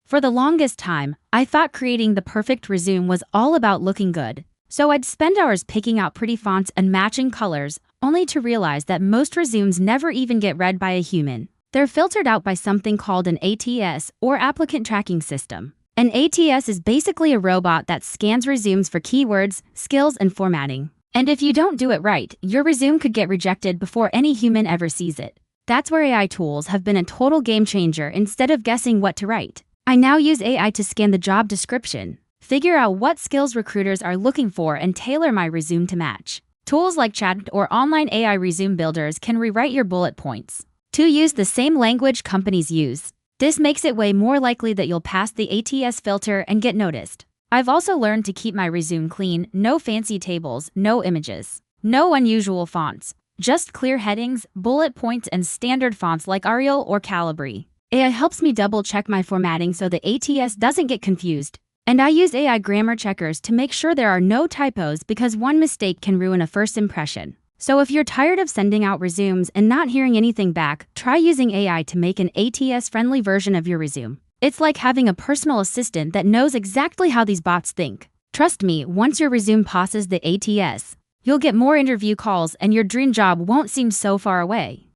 For the longest time, I thought creating the perfect resume was all about looking good. So I'd spend hours picking out pretty fonts and matching colors, only to realize that most resumes never even get read by a human. They're filtered out by something called an ATS, or Applicant Tracking System. An ATS is basically a robot that scans resumes for keywords, skills, and formatting. And if you don't do it right, your resume could get rejected before any human ever sees it. That's where AI tools have been a total game changer. Instead of guessing what to write, I now use AI to scan the job description, figure out what skills recruiters are looking for, and tailor my resume to match. Tools like chat or online AI resume builders can rewrite your bullet points to use the same language companies use. This makes it way more likely that you'll pass the ATS filter and get noticed. I've also learned to keep my resume clean, no fancy tables, no images, no unusual fonts, just clear headings, bullet points, and standard fonts like Arial or Calibri. AI helps me double-check my formatting so the ATS doesn't get confused. And I use AI grammar checkers to make sure there are no typos, because one mistake can ruin a first impression. So if you're tired of sending out resumes and not hearing anything back, try using AI to make an ATS-friendly version of your resume. It's like having a personal assistant that knows exactly how these bots think. Trust me, once your resume passes the ATS, you'll get more interview calls and your dream job won't seem so far away.